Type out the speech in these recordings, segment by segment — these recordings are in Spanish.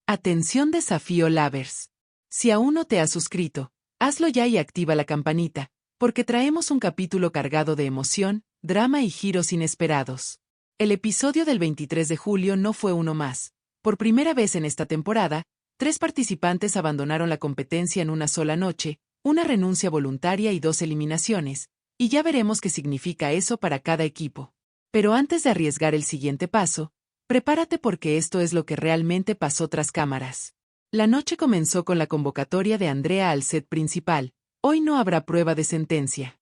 Atención desafío Lovers. Si aún no te has suscrito, hazlo ya y activa la campanita, porque traemos un capítulo cargado de emoción, drama y giros inesperados. El episodio del 23 de julio no fue uno más. Por primera vez en esta temporada, 3 participantes abandonaron la competencia en una sola noche, una renuncia voluntaria y 2 eliminaciones, y ya veremos qué significa eso para cada equipo. Pero antes de arriesgar el siguiente paso, prepárate porque esto es lo que realmente pasó tras cámaras. La noche comenzó con la convocatoria de Andrea al set principal. Hoy no habrá prueba de sentencia.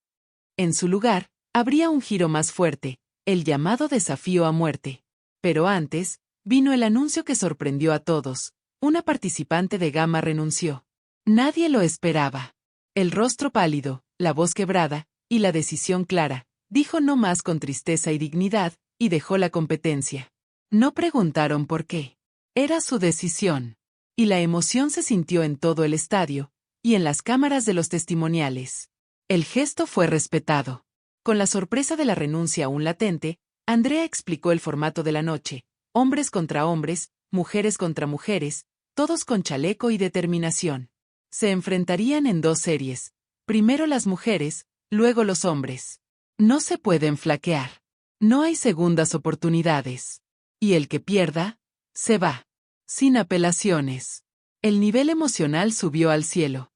En su lugar, habría un giro más fuerte, el llamado desafío a muerte. Pero antes, vino el anuncio que sorprendió a todos. Una participante de Gama renunció. Nadie lo esperaba. El rostro pálido, la voz quebrada, y la decisión clara, dijo no más con tristeza y dignidad, y dejó la competencia. No preguntaron por qué. Era su decisión. Y la emoción se sintió en todo el estadio, y en las cámaras de los testimoniales. El gesto fue respetado. Con la sorpresa de la renuncia aún latente, Andrea explicó el formato de la noche: hombres contra hombres, mujeres contra mujeres, todos con chaleco y determinación. Se enfrentarían en 2 series, primero las mujeres, luego los hombres. No se pueden flaquear. No hay segundas oportunidades. Y el que pierda, se va. Sin apelaciones. El nivel emocional subió al cielo.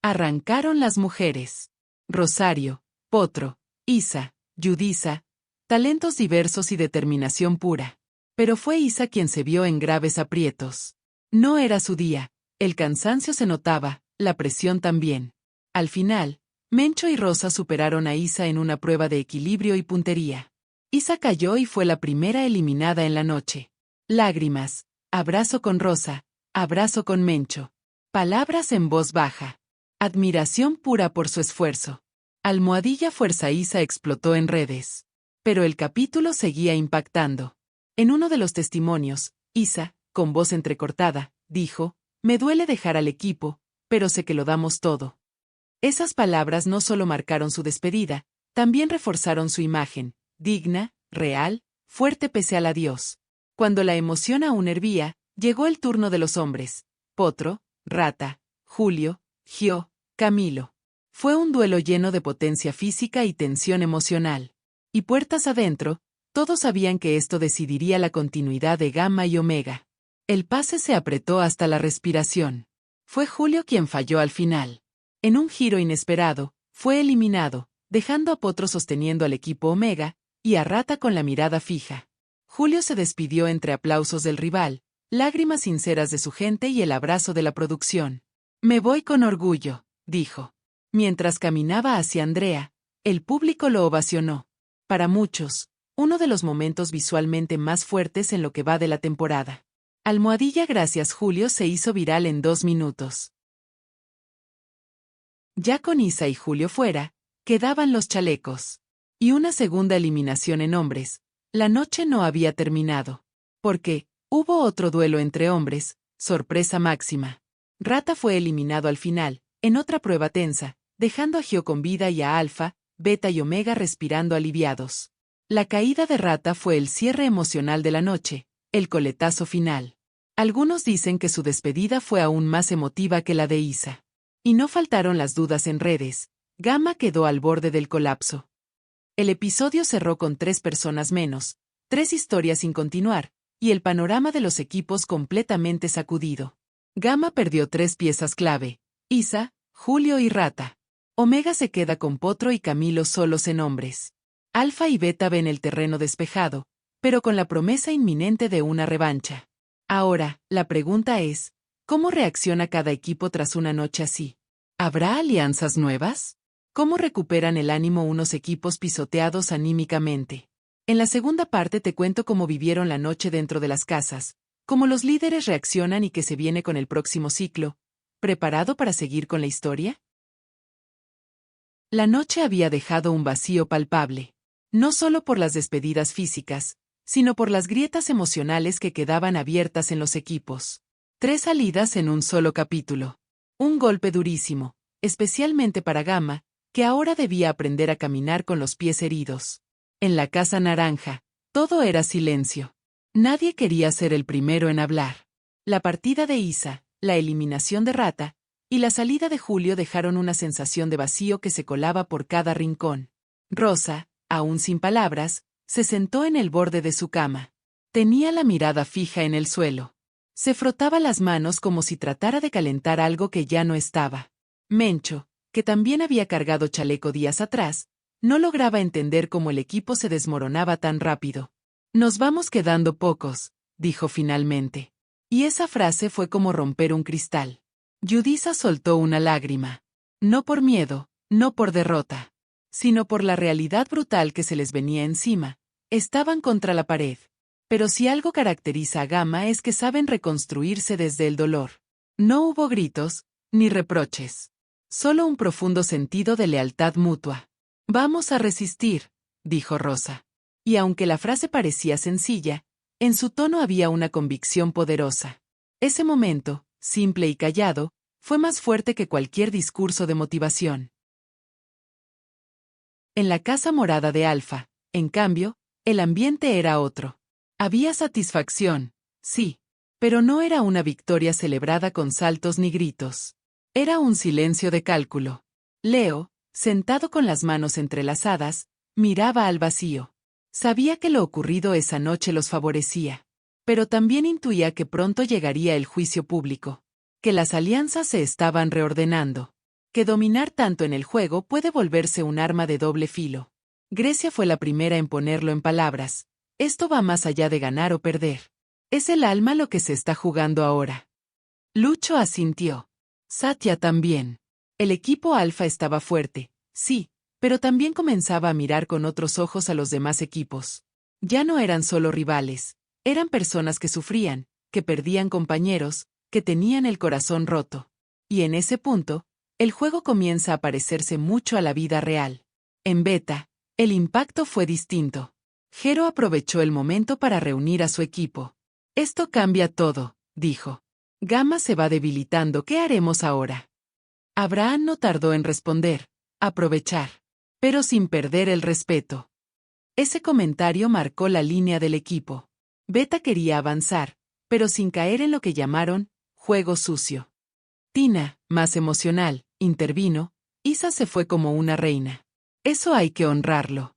Arrancaron las mujeres. Rosario, Potro, Isa, Yudisa, talentos diversos y determinación pura. Pero fue Isa quien se vio en graves aprietos. No era su día, el cansancio se notaba, la presión también. Al final, Mencho y Rosa superaron a Isa en una prueba de equilibrio y puntería. Isa cayó y fue la primera eliminada en la noche. Lágrimas, abrazo con Rosa, abrazo con Mencho. Palabras en voz baja. Admiración pura por su esfuerzo. Almohadilla Fuerza Isa explotó en redes. Pero el capítulo seguía impactando. En uno de los testimonios, Isa, con voz entrecortada, dijo: me duele dejar al equipo, pero sé que lo damos todo. Esas palabras no solo marcaron su despedida, también reforzaron su imagen, digna, real, fuerte pese al adiós. Cuando la emoción aún hervía, llegó el turno de los hombres: Potro, Rata, Julio, Gio, Camilo. Fue un duelo lleno de potencia física y tensión emocional. Y puertas adentro, todos sabían que esto decidiría la continuidad de Gamma y Omega. El pase se apretó hasta la respiración. Fue Julio quien falló al final. En un giro inesperado, fue eliminado, dejando a Potro sosteniendo al equipo Omega, y a Rata con la mirada fija. Julio se despidió entre aplausos del rival, lágrimas sinceras de su gente y el abrazo de la producción. Me voy con orgullo, dijo. Mientras caminaba hacia Andrea, el público lo ovacionó. Para muchos, uno de los momentos visualmente más fuertes en lo que va de la temporada. Almohadilla Gracias Julio se hizo viral en 2 minutos. Ya con Isa y Julio fuera, quedaban los chalecos. Y una segunda eliminación en hombres. La noche no había terminado. Porque hubo otro duelo entre hombres, sorpresa máxima. Rata fue eliminado al final, en otra prueba tensa, dejando a Gio con vida y a Alfa, Beta y Omega respirando aliviados. La caída de Rata fue el cierre emocional de la noche, el coletazo final. Algunos dicen que su despedida fue aún más emotiva que la de Isa. Y no faltaron las dudas en redes. Gamma quedó al borde del colapso. El episodio cerró con 3 personas menos, 3 historias sin continuar, y el panorama de los equipos completamente sacudido. Gamma perdió 3 piezas clave: Isa, Julio y Rata. Omega se queda con Potro y Camilo solos en hombres. Alfa y Beta ven el terreno despejado, pero con la promesa inminente de una revancha. Ahora, la pregunta es: ¿cómo reacciona cada equipo tras una noche así? ¿Habrá alianzas nuevas? ¿Cómo recuperan el ánimo unos equipos pisoteados anímicamente? En la segunda parte te cuento cómo vivieron la noche dentro de las casas, cómo los líderes reaccionan y qué se viene con el próximo ciclo. ¿Preparado para seguir con la historia? La noche había dejado un vacío palpable. No solo por las despedidas físicas, sino por las grietas emocionales que quedaban abiertas en los equipos. 3 salidas en un solo capítulo. Un golpe durísimo, especialmente para Gamma, que ahora debía aprender a caminar con los pies heridos. En la Casa Naranja, todo era silencio. Nadie quería ser el primero en hablar. La partida de Isa, la eliminación de Rata y la salida de Julio dejaron una sensación de vacío que se colaba por cada rincón. Rosa, aún sin palabras, se sentó en el borde de su cama. Tenía la mirada fija en el suelo. Se frotaba las manos como si tratara de calentar algo que ya no estaba. Mencho, que también había cargado chaleco días atrás, no lograba entender cómo el equipo se desmoronaba tan rápido. «Nos vamos quedando pocos», dijo finalmente. Y esa frase fue como romper un cristal. Yudisa soltó una lágrima. No por miedo, no por derrota, sino por la realidad brutal que se les venía encima. Estaban contra la pared. Pero si algo caracteriza a Gamma es que saben reconstruirse desde el dolor. No hubo gritos, ni reproches. Solo un profundo sentido de lealtad mutua. «Vamos a resistir», dijo Rosa. Y aunque la frase parecía sencilla, en su tono había una convicción poderosa. Ese momento, simple y callado, fue más fuerte que cualquier discurso de motivación. En la casa morada de Alfa, en cambio, el ambiente era otro. Había satisfacción, sí, pero no era una victoria celebrada con saltos ni gritos. Era un silencio de cálculo. Leo, sentado con las manos entrelazadas, miraba al vacío. Sabía que lo ocurrido esa noche los favorecía, pero también intuía que pronto llegaría el juicio público, que las alianzas se estaban reordenando, que dominar tanto en el juego puede volverse un arma de doble filo. Grecia fue la primera en ponerlo en palabras. Esto va más allá de ganar o perder. Es el alma lo que se está jugando ahora. Lucho asintió. Satya también. El equipo Alfa estaba fuerte, sí, pero también comenzaba a mirar con otros ojos a los demás equipos. Ya no eran solo rivales, eran personas que sufrían, que perdían compañeros, que tenían el corazón roto. Y en ese punto, el juego comienza a parecerse mucho a la vida real. En beta, el impacto fue distinto. Jero aprovechó el momento para reunir a su equipo. «Esto cambia todo», dijo. «Gamma se va debilitando, ¿qué haremos ahora?» Abraham no tardó en responder. «Aprovechar». Pero sin perder el respeto. Ese comentario marcó la línea del equipo. Beta quería avanzar, pero sin caer en lo que llamaron juego sucio. Tina, más emocional, intervino. Isa se fue como una reina. Eso hay que honrarlo.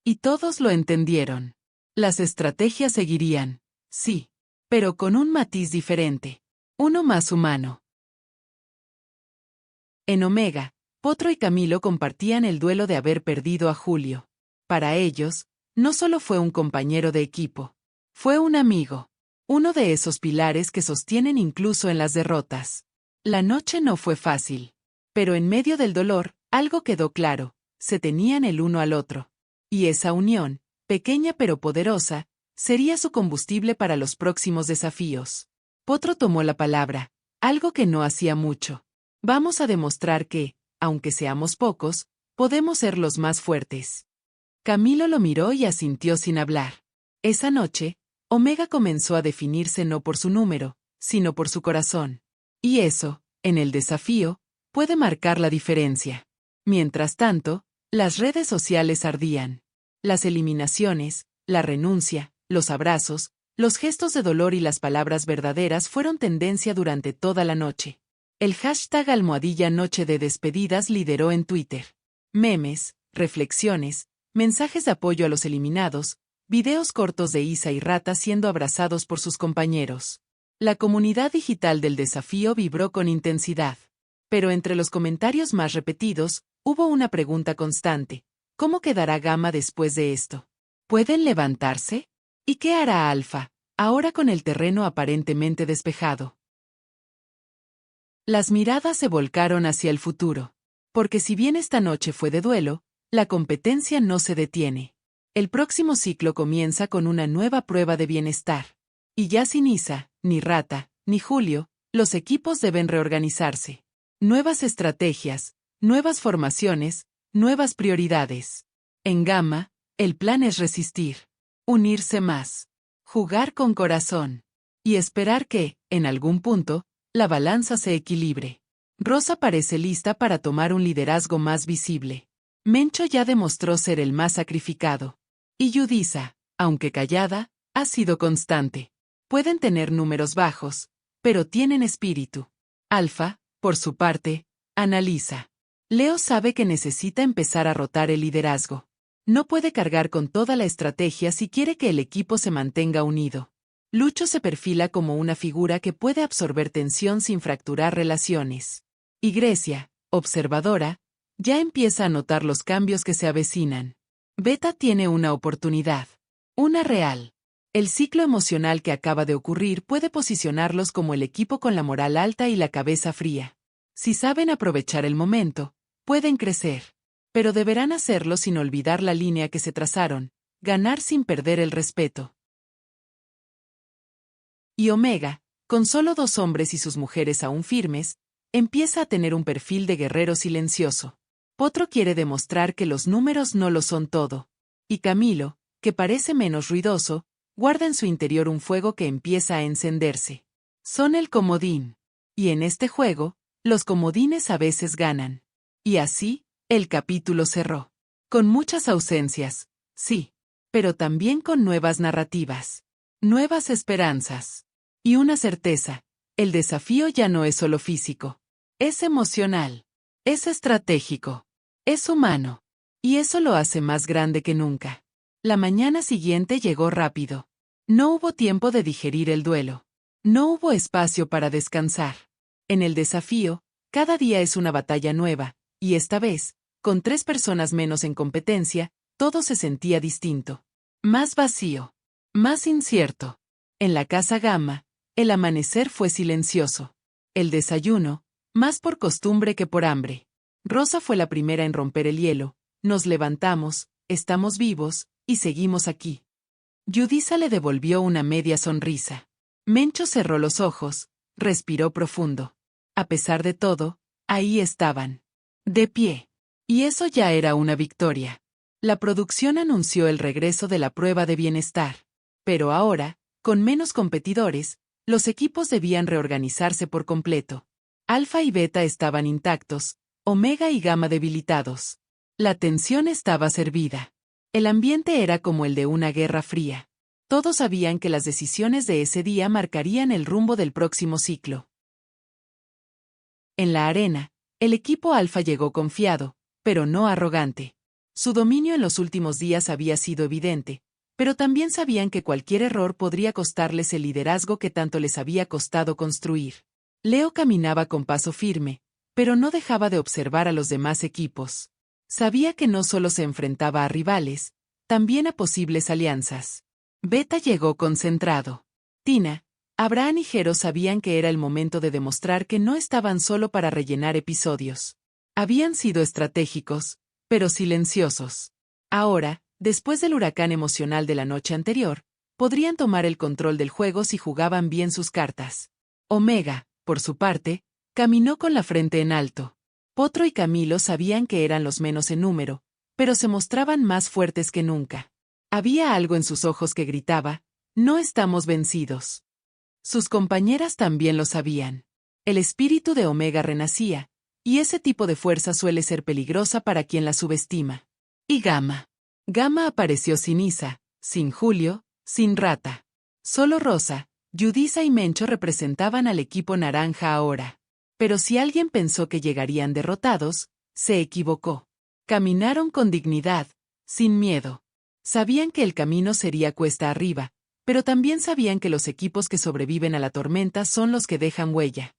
Y todos lo entendieron. Las estrategias seguirían, sí, pero con un matiz diferente. Uno más humano. En Omega, Potro y Camilo compartían el duelo de haber perdido a Julio. Para ellos, no solo fue un compañero de equipo, fue un amigo, uno de esos pilares que sostienen incluso en las derrotas. La noche no fue fácil, pero en medio del dolor, algo quedó claro, se tenían el uno al otro. Y esa unión, pequeña pero poderosa, sería su combustible para los próximos desafíos. Potro tomó la palabra, algo que no hacía mucho. «Vamos a demostrar que, aunque seamos pocos, podemos ser los más fuertes». Camilo lo miró y asintió sin hablar. Esa noche, Omega comenzó a definirse no por su número, sino por su corazón. Y eso, en el desafío, puede marcar la diferencia. Mientras tanto, las redes sociales ardían. Las eliminaciones, la renuncia, los abrazos, los gestos de dolor y las palabras verdaderas fueron tendencia durante toda la noche. El hashtag #Noche de Despedidas lideró en Twitter. Memes, reflexiones, mensajes de apoyo a los eliminados, videos cortos de Isa y Rata siendo abrazados por sus compañeros. La comunidad digital del desafío vibró con intensidad. Pero entre los comentarios más repetidos, hubo una pregunta constante. ¿Cómo quedará Gamma después de esto? ¿Pueden levantarse? ¿Y qué hará Alfa, ahora con el terreno aparentemente despejado? Las miradas se volcaron hacia el futuro. Porque si bien esta noche fue de duelo, la competencia no se detiene. El próximo ciclo comienza con una nueva prueba de bienestar. Y ya sin Isa, ni Rata, ni Julio, los equipos deben reorganizarse. Nuevas estrategias, nuevas formaciones, nuevas prioridades. En Gamma, el plan es resistir, unirse más, jugar con corazón y esperar que, en algún punto, la balanza se equilibre. Rosa parece lista para tomar un liderazgo más visible. Mencho ya demostró ser el más sacrificado. Y Yudisa, aunque callada, Ha sido constante. Pueden tener números bajos, pero tienen espíritu. Alfa, por su parte, analiza. Leo sabe que necesita empezar a rotar el liderazgo. No puede cargar con toda la estrategia si quiere que el equipo se mantenga unido. Lucho se perfila como una figura que puede absorber tensión sin fracturar relaciones. Y Grecia, observadora, ya empieza a notar los cambios que se avecinan. Beta tiene una oportunidad. Una real. El ciclo emocional que acaba de ocurrir puede posicionarlos como el equipo con la moral alta y la cabeza fría. Si saben aprovechar el momento, pueden crecer. Pero deberán hacerlo sin olvidar la línea que se trazaron, ganar sin perder el respeto. Y Omega, con solo 2 hombres y sus mujeres aún firmes, empieza a tener un perfil de guerrero silencioso. Potro quiere demostrar que los números no lo son todo. Y Camilo, que parece menos ruidoso, guarda en su interior un fuego que empieza a encenderse. Son el comodín. Y en este juego, los comodines a veces ganan. Y así, el capítulo cerró. Con muchas ausencias, sí, pero también con nuevas narrativas. Nuevas esperanzas. Y una certeza, el desafío ya no es solo físico. Es emocional. Es estratégico. Es humano. Y eso lo hace más grande que nunca. La mañana siguiente llegó rápido. No hubo tiempo de digerir el duelo. No hubo espacio para descansar. En el desafío, cada día es una batalla nueva, y esta vez, con 3 personas menos en competencia, todo se sentía distinto. Más vacío. Más incierto. En la casa Gamma, el amanecer fue silencioso. El desayuno, más por costumbre que por hambre. Rosa fue la primera en romper el hielo. Nos levantamos, estamos vivos, y seguimos aquí. Yudisa le devolvió una media sonrisa. Mencho cerró los ojos, respiró profundo. A pesar de todo, ahí estaban. De pie. Y eso ya era una victoria. La producción anunció el regreso de la prueba de bienestar. Pero ahora, con menos competidores, los equipos debían reorganizarse por completo. Alfa y Beta estaban intactos, Omega y Gamma debilitados. La tensión estaba servida. El ambiente era como el de una guerra fría. Todos sabían que las decisiones de ese día marcarían el rumbo del próximo ciclo. En la arena, el equipo Alfa llegó confiado, pero no arrogante. Su dominio en los últimos días había sido evidente, pero también sabían que cualquier error podría costarles el liderazgo que tanto les había costado construir. Leo caminaba con paso firme, pero no dejaba de observar a los demás equipos. Sabía que no solo se enfrentaba a rivales, también a posibles alianzas. Beta llegó concentrado. Tina, Abraham y Jero sabían que era el momento de demostrar que no estaban solo para rellenar episodios. Habían sido estratégicos, pero silenciosos. Ahora, después del huracán emocional de la noche anterior, podrían tomar el control del juego si jugaban bien sus cartas. Omega, por su parte, caminó con la frente en alto. Potro y Camilo sabían que eran los menos en número, pero se mostraban más fuertes que nunca. Había algo en sus ojos que gritaba, «No estamos vencidos». Sus compañeras también lo sabían. El espíritu de Omega renacía, y ese tipo de fuerza suele ser peligrosa para quien la subestima. Y Gamma. Gamma apareció sin Isa, sin Julio, sin Rata. Solo Rosa, Yudisa y Mencho representaban al equipo naranja ahora. Pero si alguien pensó que llegarían derrotados, se equivocó. Caminaron con dignidad, sin miedo. Sabían que el camino sería cuesta arriba, pero también sabían que los equipos que sobreviven a la tormenta son los que dejan huella.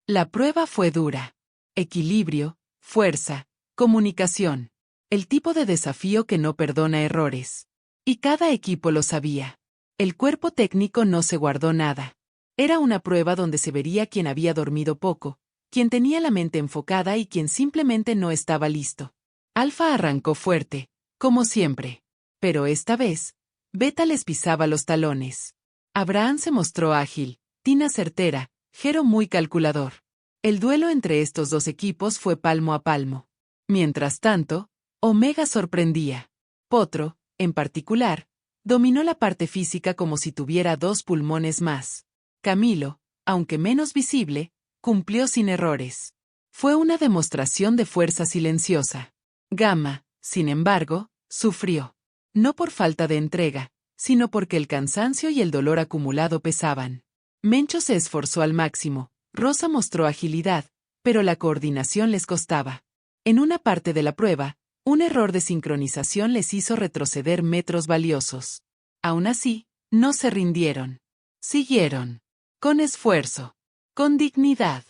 La prueba fue dura. Equilibrio, fuerza, comunicación. El tipo de desafío que no perdona errores. Y cada equipo lo sabía. El cuerpo técnico no se guardó nada. Era una prueba donde se vería quién había dormido poco, quién tenía la mente enfocada y quien simplemente no estaba listo. Alfa arrancó fuerte, como siempre. Pero esta vez, Beta les pisaba los talones. Abraham se mostró ágil, Tina certera, Jero muy calculador. El duelo entre estos 2 equipos fue palmo a palmo. Mientras tanto, Omega sorprendía. Potro, en particular, dominó la parte física como si tuviera 2 pulmones más. Camilo, aunque menos visible, cumplió sin errores. Fue una demostración de fuerza silenciosa. Gamma, sin embargo, sufrió. No por falta de entrega, sino porque el cansancio y el dolor acumulado pesaban. Mencho se esforzó al máximo, Rosa mostró agilidad, pero la coordinación les costaba. En una parte de la prueba, un error de sincronización les hizo retroceder metros valiosos. Aún así, no se rindieron. Siguieron. Con esfuerzo. Con dignidad.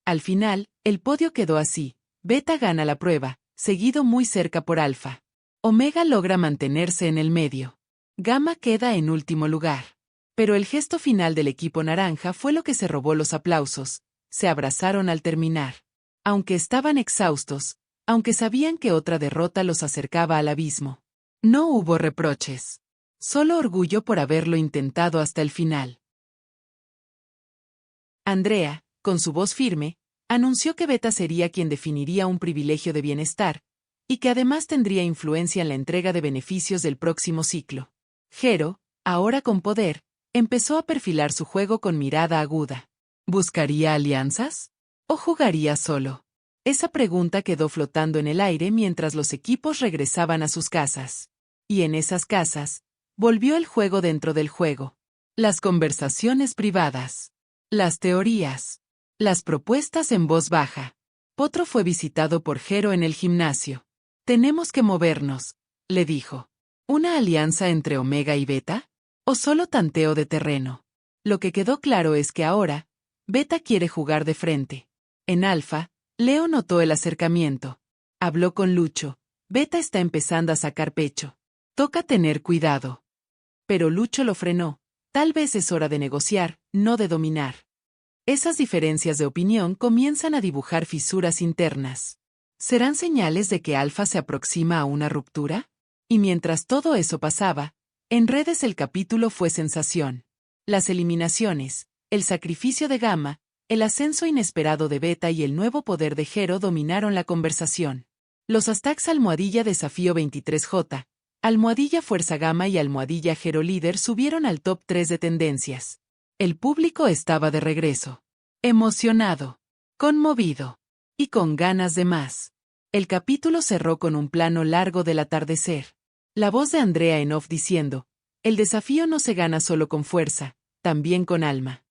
Al final, el podio quedó así. Beta gana la prueba, seguido muy cerca por Alfa. Omega logra mantenerse en el medio. Gamma queda en último lugar. Pero el gesto final del equipo naranja fue lo que se robó los aplausos. Se abrazaron al terminar. Aunque estaban exhaustos, aunque sabían que otra derrota los acercaba al abismo. No hubo reproches. Solo orgullo por haberlo intentado hasta el final. Andrea, con su voz firme, anunció que Beta sería quien definiría un privilegio de bienestar, y que además tendría influencia en la entrega de beneficios del próximo ciclo. Jero, ahora con poder, empezó a perfilar su juego con mirada aguda. ¿Buscaría alianzas? ¿O jugaría solo? Esa pregunta quedó flotando en el aire mientras los equipos regresaban a sus casas. Y en esas casas, volvió el juego dentro del juego. Las conversaciones privadas. Las teorías. Las propuestas en voz baja. Potro fue visitado por Jero en el gimnasio. Tenemos que movernos, le dijo. ¿Una alianza entre Omega y Beta? ¿O solo tanteo de terreno? Lo que quedó claro es que ahora, Beta quiere jugar de frente. En Alfa, Leo notó el acercamiento. Habló con Lucho. Beta está empezando a sacar pecho. Toca tener cuidado. Pero Lucho lo frenó. Tal vez es hora de negociar, no de dominar. Esas diferencias de opinión comienzan a dibujar fisuras internas. ¿Serán señales de que Alfa se aproxima a una ruptura? Y mientras todo eso pasaba, en redes el capítulo fue sensación. Las eliminaciones, el sacrificio de Gamma, el ascenso inesperado de Beta y el nuevo poder de Jero dominaron la conversación. Los hashtags #desafío 23J, #fuerza Gamma y #Jero líder subieron al top 3 de tendencias. El público estaba de regreso. Emocionado. Conmovido. Y con ganas de más. El capítulo cerró con un plano largo del atardecer. La voz de Andrea en off diciendo, el desafío no se gana solo con fuerza, también con alma.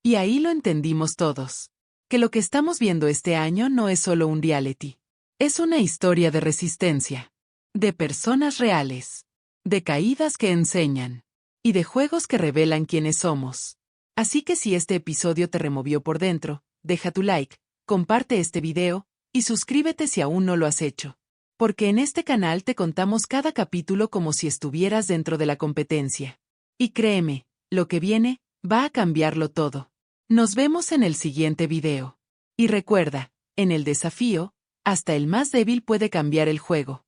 Y ahí lo entendimos todos. Que lo que estamos viendo este año no es solo un reality. Es una historia de resistencia. De personas reales. De caídas que enseñan. Y de juegos que revelan quiénes somos. Así que si este episodio te removió por dentro, deja tu like, comparte este video, y suscríbete si aún no lo has hecho. Porque en este canal te contamos cada capítulo como si estuvieras dentro de la competencia. Y créeme, lo que viene, va a cambiarlo todo. Nos vemos en el siguiente video. Y recuerda, en el desafío, hasta el más débil puede cambiar el juego.